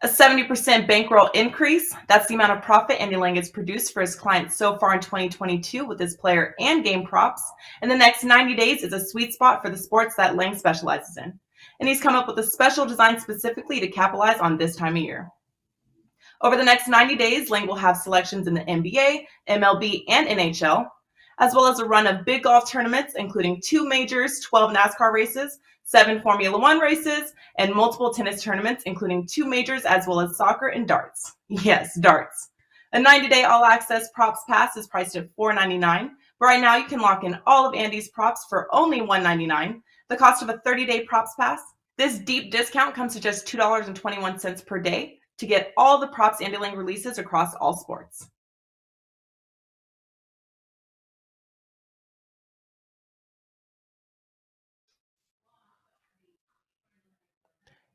A 70% bankroll increase. That's the amount of profit Andy Lang has produced for his clients so far in 2022 with his player and game props. And the next 90 days is a sweet spot for the sports that Lang specializes in. And he's come up with a special design specifically to capitalize on this time of year. Over the next 90 days, Lang will have selections in the NBA, MLB, and NHL, as well as a run of big golf tournaments, including 2 majors, 12 NASCAR races, 7 Formula One races, and multiple tennis tournaments, including 2 majors, as well as soccer and darts. Yes, darts. A 90-day all-access props pass is priced at $4.99, but right now you can lock in all of Andy's props for only $1.99, the cost of a 30-day props pass. This deep discount comes to just $2.21 per day to get all the props Andy Lang releases across all sports.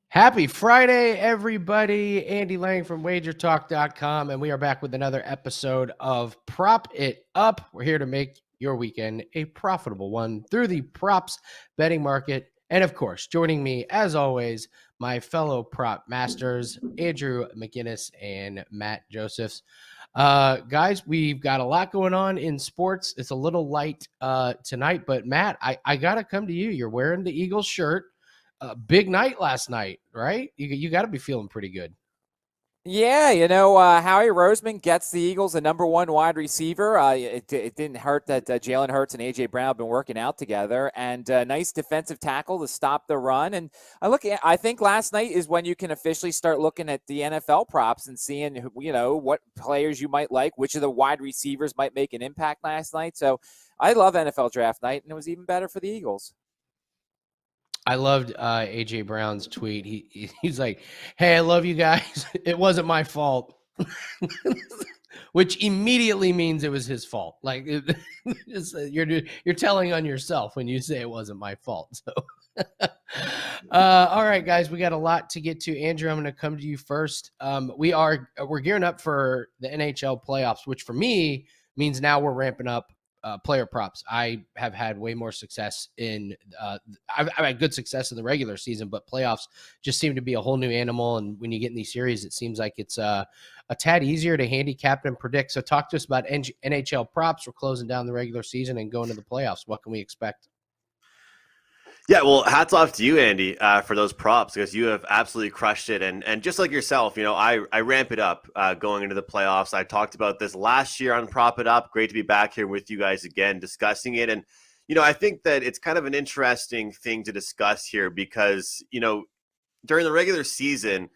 Happy Friday, everybody. Andy Lang from WagerTalk.com, and we are back with another episode of Prop It Up. We're here to make your weekend a profitable one through the props betting market. And of course, joining me, as always, my fellow prop masters, Andrew McInnis and Matt Josephs. Guys, we've got a lot going on in sports. It's a little light tonight, but Matt, I got to come to you. You're wearing the Eagles shirt. Big night last night, right? You got to be feeling pretty good. Yeah, Howie Roseman gets the Eagles the number 1 wide receiver. It didn't hurt that Jalen Hurts and A.J. Brown have been working out together, and nice defensive tackle to stop the run. And I think last night is when you can officially start looking at the NFL props and seeing, what players you might like, which of the wide receivers might make an impact last night. So I love NFL draft night, and it was even better for the Eagles. I loved A.J. Brown's tweet. He's like, hey, I love you guys. It wasn't my fault. Which immediately means it was his fault. Like you're telling on yourself when you say it wasn't my fault. So, all right, guys, we got a lot to get to. Andrew, I'm going to come to you first. We're gearing up for the NHL playoffs, which for me means now we're ramping up player props. I have had way more success I've had good success in the regular season, but playoffs just seem to be a whole new animal. And when you get in these series, it seems like it's a tad easier to handicap and predict. So talk to us about NHL props. We're closing down the regular season and going to the playoffs. What can we expect? Yeah, well, hats off to you, Andy, for those props, because you have absolutely crushed it. And just like yourself, I ramp it up going into the playoffs. I talked about this last year on Prop It Up. Great to be back here with you guys again discussing it. And, I think that it's kind of an interesting thing to discuss here because, during the regular season,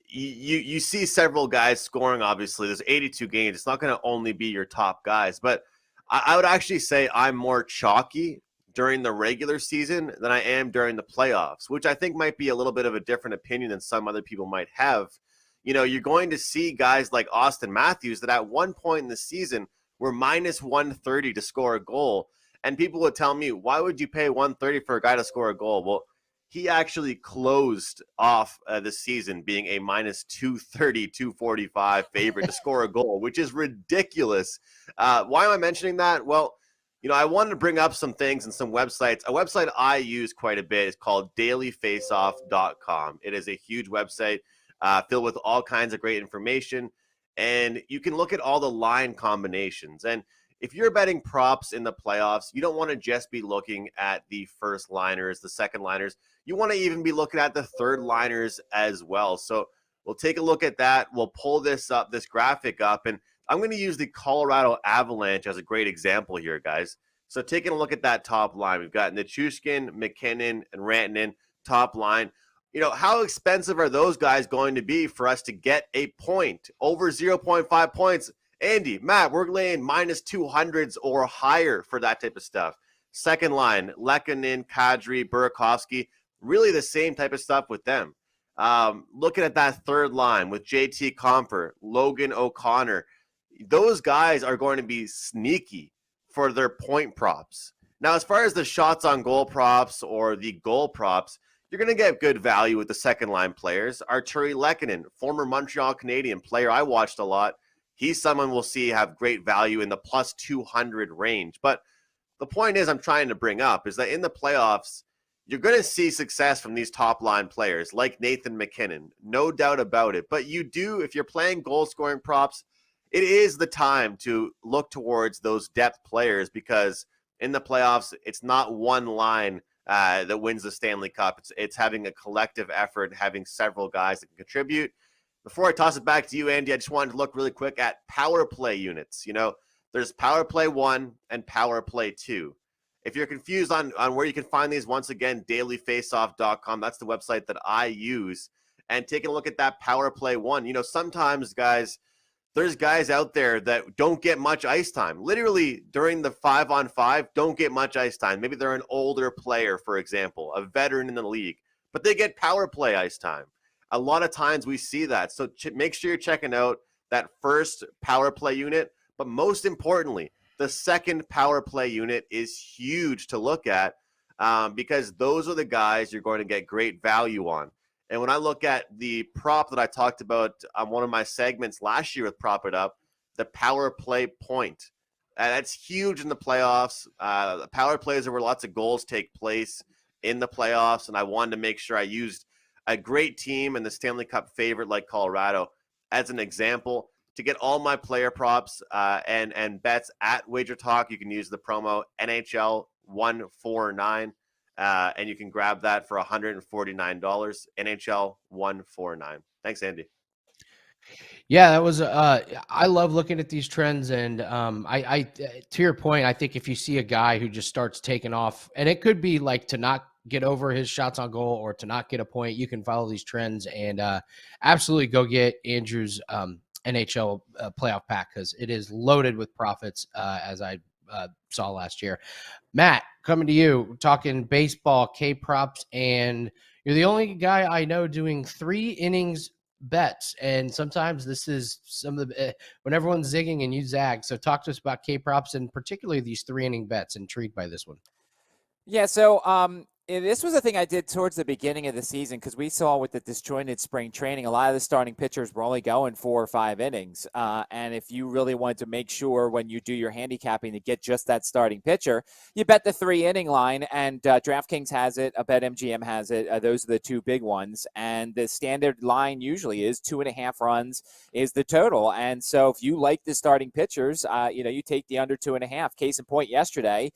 you see several guys scoring, obviously. There's 82 games. It's not going to only be your top guys. But I would actually say I'm more chalky during the regular season than I am during the playoffs, which I think might be a little bit of a different opinion than some other people might have. You're going to see guys like Austin Matthews that at one point in the season were minus 130 to score a goal. And people would tell me, why would you pay 130 for a guy to score a goal? Well, he actually closed off the season being a minus 230, 245 favorite to score a goal, which is ridiculous. Why am I mentioning that? Well, I wanted to bring up some things and some websites. A website I use quite a bit is called dailyfaceoff.com. It is a huge website filled with all kinds of great information, and you can look at all the line combinations. And if you're betting props in the playoffs, you don't want to just be looking at the first liners, the second liners. You want to even be looking at the third liners as well. So we'll take a look at that. We'll pull this graphic up, and I'm going to use the Colorado Avalanche as a great example here, guys. So taking a look at that top line, we've got Nichushkin, McKinnon, and Rantanen, top line. How expensive are those guys going to be for us to get a point? Over 0.5 points. Andy, Matt, we're laying minus 200s or higher for that type of stuff. Second line, Lehkonen, Kadri, Burakovsky, really the same type of stuff with them. Looking at that third line with JT Compher, Logan O'Connor, those guys are going to be sneaky for their point props. Now, as far as the shots on goal props or the goal props, you're going to get good value with the second line players. Arturi Lehkonen, former Montreal Canadian player I watched a lot. He's someone we'll see have great value in the plus 200 range. But the point is I'm trying to bring up is that in the playoffs, you're going to see success from these top line players like Nathan McKinnon, no doubt about it. But you do, if you're playing goal scoring props, it is the time to look towards those depth players, because in the playoffs, it's not one line that wins the Stanley Cup. It's having a collective effort, having several guys that can contribute. Before I toss it back to you, Andy, I just wanted to look really quick at power play units. There's power play 1 and power play 2. If you're confused on where you can find these, once again, dailyfaceoff.com. That's the website that I use. And taking a look at that power play 1, sometimes, guys, there's guys out there that don't get much ice time. Literally, during the 5-on-5, don't get much ice time. Maybe they're an older player, for example, a veteran in the league, but they get power play ice time. A lot of times we see that. So make sure you're checking out that first power play unit. But most importantly, the second power play unit is huge to look at because those are the guys you're going to get great value on. And when I look at the prop that I talked about on one of my segments last year with Prop It Up, the power play point, that's huge in the playoffs. The power plays are where lots of goals take place in the playoffs, and I wanted to make sure I used a great team and the Stanley Cup favorite like Colorado as an example. To get all my player props and bets at WagerTalk, you can use the promo NHL 149. And you can grab that for $149. NHL 149. Thanks, Andy. Yeah, that was. I love looking at these trends, and I to your point, I think if you see a guy who just starts taking off, and it could be like to not get over his shots on goal or to not get a point, you can follow these trends and absolutely go get Andrew's NHL playoff pack, because it is loaded with profits, as I saw last year. Matt, coming to you, we're talking baseball, K-props, and you're the only guy I know doing 3 innings bets. And sometimes this is some of the when everyone's zigging and you zag. So talk to us about K-props and particularly these 3-inning bets. Intrigued by this one. Yeah, so this was a thing I did towards the beginning of the season, because we saw with the disjointed spring training, a lot of the starting pitchers were only going 4 or 5 innings. And if you really wanted to make sure when you do your handicapping to get just that starting pitcher, you bet the 3-inning line, and DraftKings has it, BetMGM has it. Those are the 2 big ones. And the standard line usually is 2.5 runs is the total. And so if you like the starting pitchers, you take the under 2.5. Case in point, yesterday,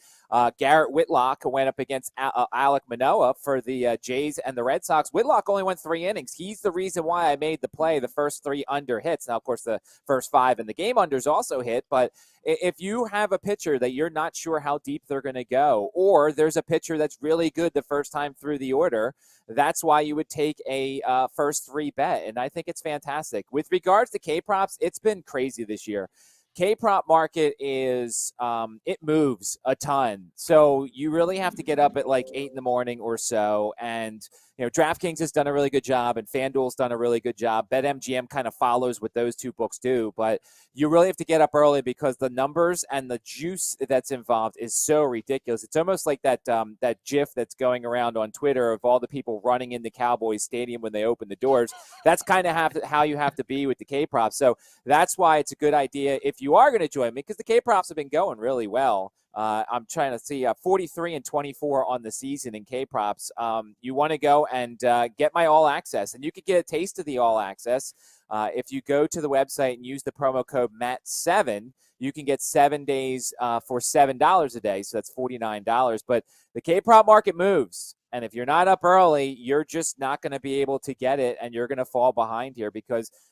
Garrett Whitlock went up against Alek Manoah for the Jays and the Red Sox. Whitlock only went 3 innings. He's the reason why I made the play. The first 3 under hits. Now, of course, the first 5 in the game unders also hit. But if you have a pitcher that you're not sure how deep they're going to go, or there's a pitcher that's really good the first time through the order, that's why you would take a first 3 bet. And I think it's fantastic. With regards to K-props, it's been crazy this year. K-prop market is, it moves a ton. So you really have to get up at like 8 in the morning or so. And, DraftKings has done a really good job, and FanDuel's done a really good job. BetMGM kind of follows what those 2 books do. But you really have to get up early, because the numbers and the juice that's involved is so ridiculous. It's almost like that GIF that's going around on Twitter of all the people running in the Cowboys Stadium when they open the doors. That's kind of how you have to be with the K-props. So that's why it's a good idea if you are going to join me, because the K-props have been going really well. I'm trying to see 43 and 24 on the season in K-props. You want to go and get my all access, and you could get a taste of the all access. If you go to the website and use the promo code MATT7, you can get 7 days for $7 a day. So that's $49. But the K-prop market moves. And if you're not up early, you're just not going to be able to get it, and you're going to fall behind here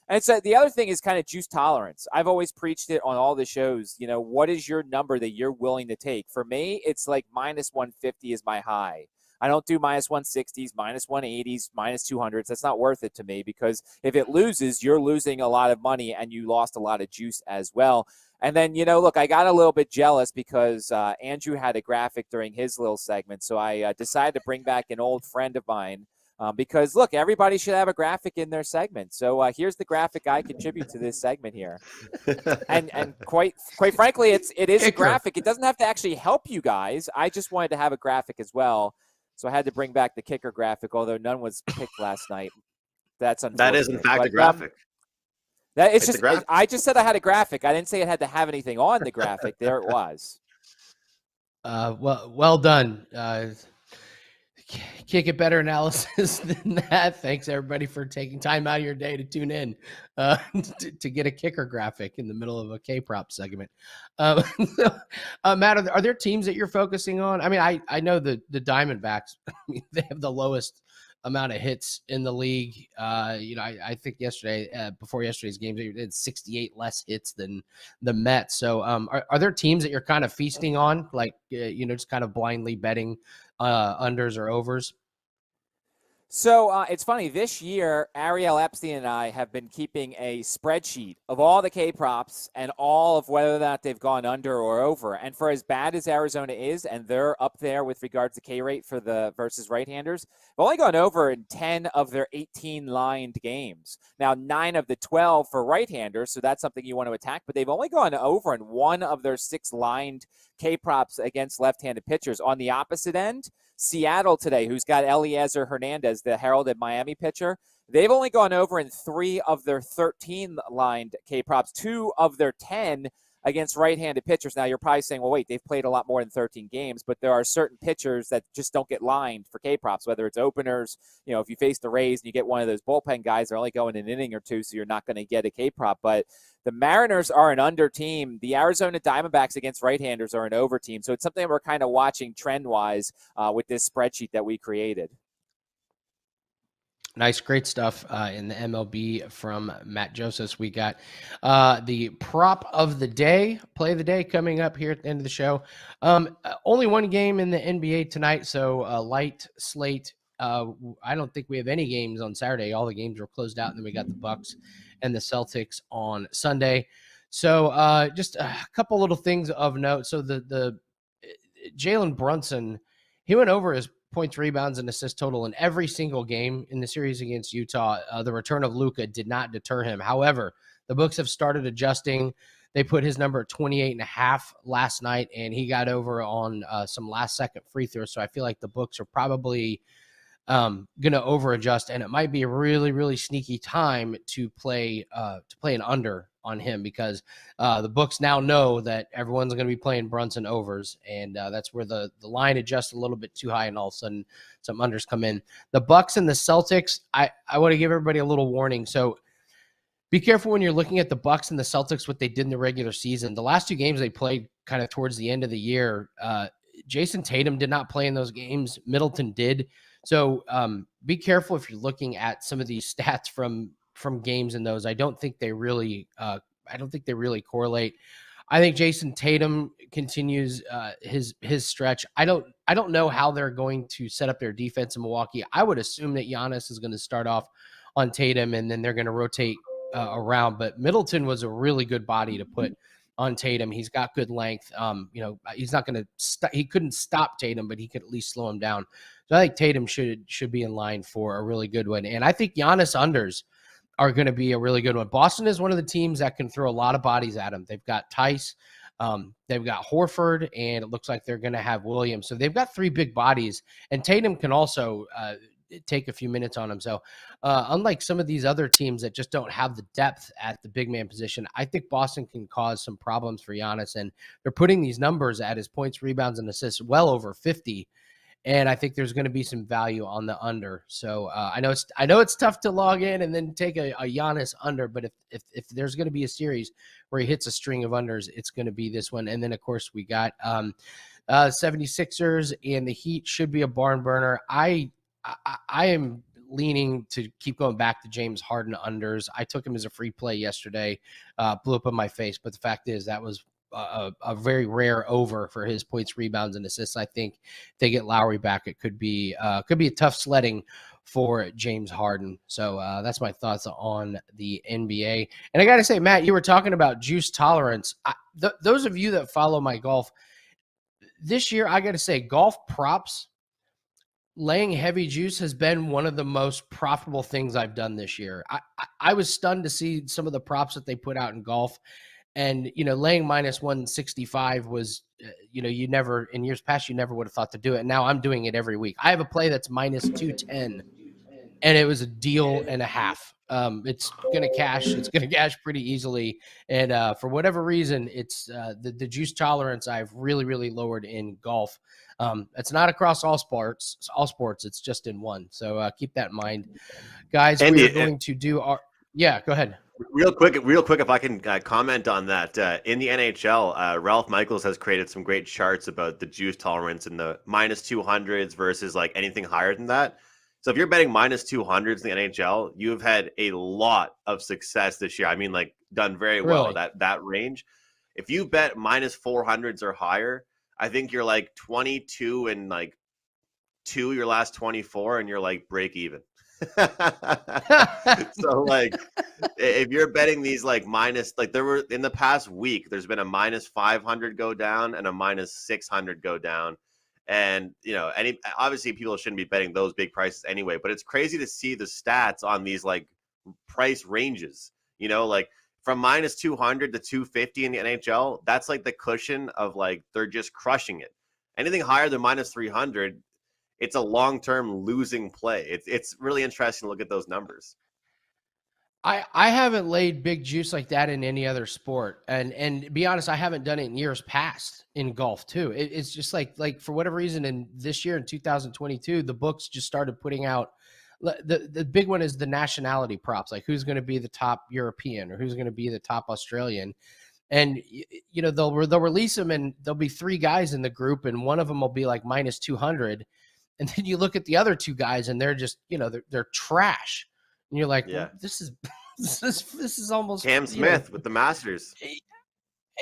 and so the other thing is kind of juice tolerance. I've always preached it on all the shows. What is your number that you're willing to take? For me, it's like minus 150 is my high. I don't do minus 160s, minus 180s, minus 200s. That's not worth it to me, because if it loses, you're losing a lot of money and you lost a lot of juice as well. And then, look, I got a little bit jealous because Andrew had a graphic during his little segment. So I decided to bring back an old friend of mine because, look, everybody should have a graphic in their segment. So here's the graphic I contribute to this segment here. And quite frankly, it is a graphic. It doesn't have to actually help you guys. I just wanted to have a graphic as well. So I had to bring back the kicker graphic, although none was picked last night. That's unfortunate. That is, in fact, a graphic. I just said I had a graphic. I didn't say it had to have anything on the graphic. There it was. Well done. Can't get better analysis than that. Thanks everybody for taking time out of your day to tune in to get a kicker graphic in the middle of a K-prop segment. Matt, are there teams that you're focusing on? I mean, I know the Diamondbacks, they have the lowest amount of hits in the league. I think before yesterday's game, they had 68 less hits than the Mets. So are there teams that you're kind of feasting on, like, just kind of blindly betting unders or overs? So it's funny. This year, Ariel Epstein and I have been keeping a spreadsheet of all the K props and all of whether or not they've gone under or over. And for as bad as Arizona is, and they're up there with regards to K rate for the versus right-handers, they've only gone over in 10 of their 18 lined games. Now, 9 of the 12 for right-handers, so that's something you want to attack. But they've only gone over in 1 of their 6 lined K props against left-handed pitchers. On the opposite end, Seattle today, who's got Eliezer Hernandez, the heralded Miami pitcher, they've only gone over in 3 of their 13 lined K props, 2 of their 10 against right-handed pitchers. Now, you're probably saying, well, wait, they've played a lot more than 13 games, but there are certain pitchers that just don't get lined for K props, whether it's openers. If you face the Rays and you get one of those bullpen guys, they're only going an inning or two, so you're not going to get a K prop. But the Mariners are an under team. The Arizona Diamondbacks against right-handers are an over team. So it's something we're kind of watching trend-wise with this spreadsheet that we created. Nice, great stuff in the MLB from Matt Josephs. We got the prop of the day, play of the day coming up here at the end of the show. Only one game in the NBA tonight, so light slate. I don't think we have any games on Saturday. All the games were closed out, and then we got the Bucks and the Celtics on Sunday. So just a couple little things of note. So the Jalen Brunson, he went over his points, rebounds, and assists total in every single game in the series against Utah. The return of Luka did not deter him. However, the books have started adjusting. They put his number at 28.5 last night, and he got over on some last-second free throws. So I feel like the books are probably going to over adjust, and it might be a really, really sneaky time to play an under on him, because the books now know that everyone's going to be playing Brunson overs, and that's where the line adjusts a little bit too high, and all of a sudden some unders come in. The Bucks and the Celtics, I want to give everybody a little warning. So be careful when you're looking at the Bucks and the Celtics, what they did in the regular season. The last 2 games they played kind of towards the end of the year, Jason Tatum did not play in those games. Middleton did. So be careful if you're looking at some of these stats from games in those. I don't think they really correlate. I think Jason Tatum continues his stretch. I don't know how they're going to set up their defense in Milwaukee. I would assume that Giannis is going to start off on Tatum, and then they're going to rotate around. But Middleton was a really good body to put on Tatum. He's got good length. He's not going to he couldn't stop Tatum, but he could at least slow him down. So I think Tatum should be in line for a really good one. And I think Giannis unders are going to be a really good one. Boston is one of the teams that can throw a lot of bodies at him. They've got Tice, they've got Horford, and it looks like they're going to have Williams. So they've got 3 big bodies, and Tatum can also take a few minutes on him. So unlike some of these other teams that just don't have the depth at the big man position, I think Boston can cause some problems for Giannis, and they're putting these numbers at his points, rebounds, and assists well over 50. And I think there's going to be some value on the under. So I know it's tough to log in and then take a Giannis under, but if there's going to be a series where he hits a string of unders, it's going to be this one. And then of course we got 76ers, and the Heat should be a barn burner. I am leaning to keep going back to James Harden unders. I took him as a free play yesterday, blew up in my face, but the fact is that was a very rare over for his points, rebounds, and assists. I think if they get Lowry back, it could be a tough sledding for James Harden. So that's my thoughts on the NBA. And I got to say, Matt, you were talking about juice tolerance. Those of you that follow my golf this year, I got to say, golf props, laying heavy juice has been one of the most profitable things I've done this year. I was stunned to see some of the props that they put out in golf. And, laying minus 165 was, you never, in years past, you never would have thought to do it. Now I'm doing it every week. I have a play that's minus 210 and it was a deal and a half. It's gonna cash. It's gonna cash pretty easily, and for whatever reason, it's the juice tolerance I've really lowered in golf. It's not across all sports. It's just in one. So keep that in mind, guys. Andy, we are going to do our. Yeah, go ahead. Real quick, if I can comment on that. In the NHL, Ralph Michaels has created some great charts about the juice tolerance and the minus 200s versus like anything higher than that. So if you're betting minus 200s in the NHL, you've had a lot of success this year. I mean, like done very well Really? that range. If you bet minus 400s or higher, I think you're like 22 and like 2 your last 24, and you're like break even. So like if you're betting these like minus, like there were in the past week, there's been a minus 500 go down and a minus 600 go down. And, you know, obviously people shouldn't be betting those big prices anyway, but it's crazy to see the stats on these like price ranges, you know, like from minus 200 to 250 in the NHL. That's like the cushion of like, they're just crushing it. Anything higher than minus 300, it's a long-term losing play. It's really interesting to look at those numbers. I haven't laid big juice like that in any other sport, and to be honest, I haven't done it in years past in golf too. It's just like for whatever reason, in this year in 2022, the books just started putting out the big one is the nationality props, like who's going to be the top European or who's going to be the top Australian, and you know they'll release them, and there'll be 3 guys in the group, and one of them will be like minus 200, and then you look at the other 2 guys, and they're just they're trash. And you're like, yeah, well, this is almost Cam Smith with the Masters.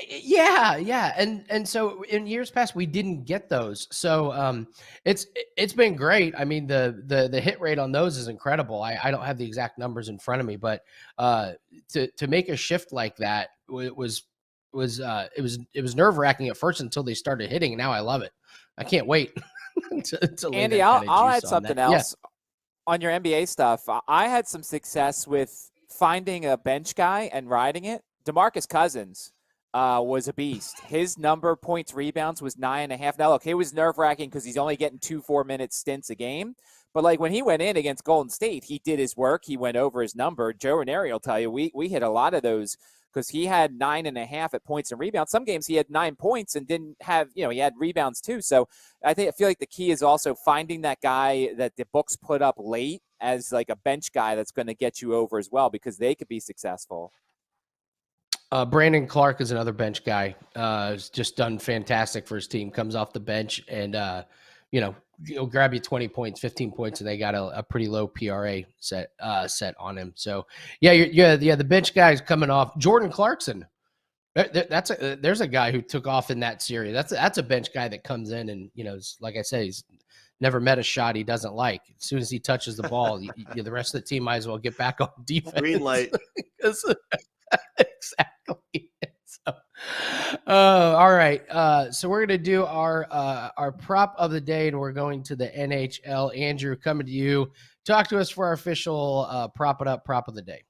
Yeah. And so in years past, we didn't get those. So it's been great. I mean, the hit rate on those is incredible. I don't have the exact numbers in front of me, but to make a shift like that, it was nerve wracking at first until they started hitting. Now I love it. I can't wait. to lay Andy, that kind of I'll juice add on something that. else on your NBA stuff. I had some success with finding a bench guy and riding it. DeMarcus Cousins was a beast. His number, points, rebounds was 9.5. Now, look, it was nerve-wracking because he's only getting 2 4-minute stints a game. But, like, when he went in against Golden State, he did his work. He went over his number. Joe Ranieri will tell you, we hit a lot of those because he had 9.5 at points and rebounds. Some games he had 9 points and didn't have, he had rebounds too. So I feel like the key is also finding that guy that the books put up late as like a bench guy that's going to get you over as well, because they could be successful. Brandon Clark is another bench guy. Has just done fantastic for his team. Comes off the bench and he'll grab you 20 points, 15 points, and they got a pretty low PRA set on him. So the bench guys coming off. Jordan Clarkson. There's a guy who took off in that series. That's a bench guy that comes in and like I said, he's never met a shot he doesn't like. As soon as he touches the ball, the rest of the team might as well get back on defense. Green light. Exactly. So, all right. So we're going to do our prop of the day, and we're going to the NHL. Andrew, coming to you. Talk to us for our official prop of the day.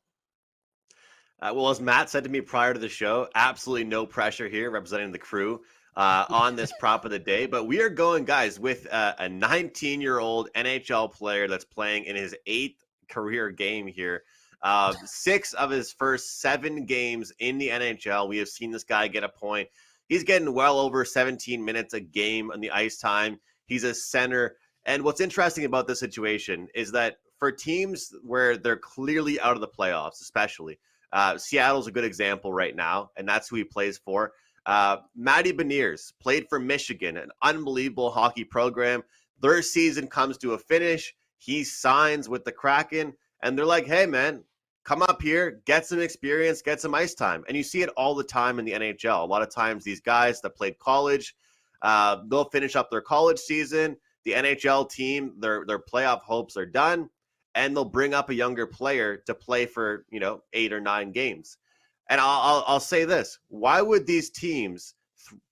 Well, as Matt said to me prior to the show, absolutely no pressure here representing the crew on this prop of the day. But we are going, guys, with a 19-year-old NHL player that's playing in his 8th career game here. 6 of his first 7 games in the NHL, we have seen this guy get a point. He's getting well over 17 minutes a game on the ice time. He's a center. And what's interesting about this situation is that for teams where they're clearly out of the playoffs, especially, Seattle's a good example right now, and that's who he plays for. Matty Beniers played for Michigan, an unbelievable hockey program. Their season comes to a finish. He signs with the Kraken, and they're like, hey, man, come up here, get some experience, get some ice time. And you see it all the time in the NHL. A lot of times these guys that played college, they'll finish up their college season. The NHL team, their playoff hopes are done, and they'll bring up a younger player to play for 8 or 9 games. And I'll say this: why would these teams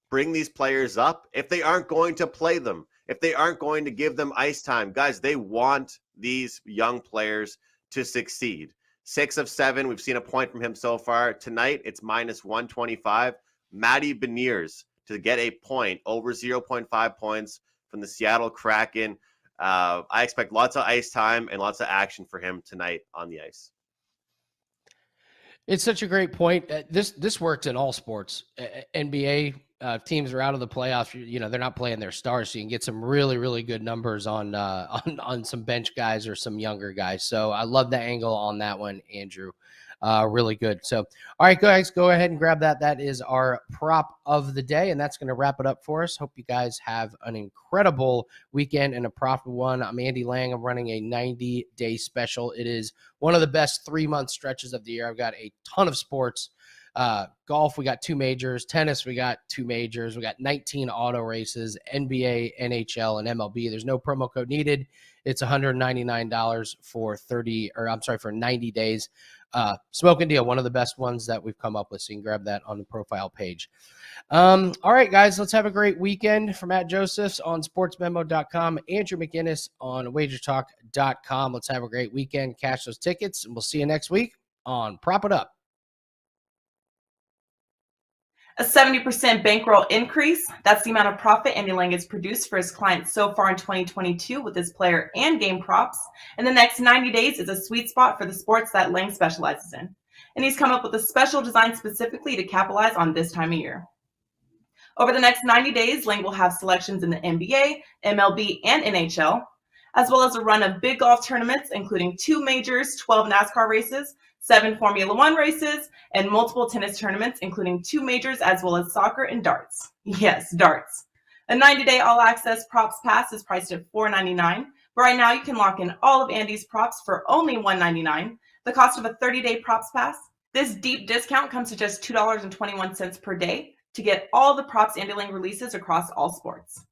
bring these players up if they aren't going to play them? If they aren't going to give them ice time? Guys, they want these young players to succeed. 6 of 7, we've seen a point from him so far. Tonight, it's minus 125. Matty Beniers to get a point, over 0.5 points from the Seattle Kraken. I expect lots of ice time and lots of action for him tonight on the ice. It's such a great point. This works in all sports. NBA teams are out of the playoffs. They're not playing their stars, so you can get some really, really good numbers on some bench guys or some younger guys. So I love the angle on that one, Andrew. Really good. So, all right, guys, go ahead and grab that. That is our prop of the day, and that's going to wrap it up for us. Hope you guys have an incredible weekend and a profitable one. I'm Andy Lang. I'm running a 90-day special. It is one of the best 3-month stretches of the year. I've got a ton of sports. Golf, we got 2 majors. Tennis, we got 2 majors. We got 19 auto races, NBA, NHL, and MLB. There's no promo code needed. It's $199 for 90 days. Smoking deal, one of the best ones that we've come up with. So you can grab that on the profile page. All right, guys, let's have a great weekend. From at Josephs on sportsmemo.com, Andrew McInnis on WagerTalk.com. Let's have a great weekend. Cash those tickets, and we'll see you next week on Prop It Up. A 70% bankroll increase. That's the amount of profit Andy Lang has produced for his clients so far in 2022 with his player and game props. And the next 90 days is a sweet spot for the sports that Lang specializes in. And he's come up with a special design specifically to capitalize on this time of year. Over the next 90 days, Lang will have selections in the NBA, MLB, and NHL, as well as a run of big golf tournaments, including 2 majors, 12 NASCAR races, 7 Formula One races, and multiple tennis tournaments, including 2 majors, as well as soccer and darts. Yes, darts. A 90-day all-access props pass is priced at $4.99, but right now you can lock in all of Andy's props for only $1.99, the cost of a 30-day props pass. This deep discount comes to just $2.21 per day to get all the props Andy Lang releases across all sports.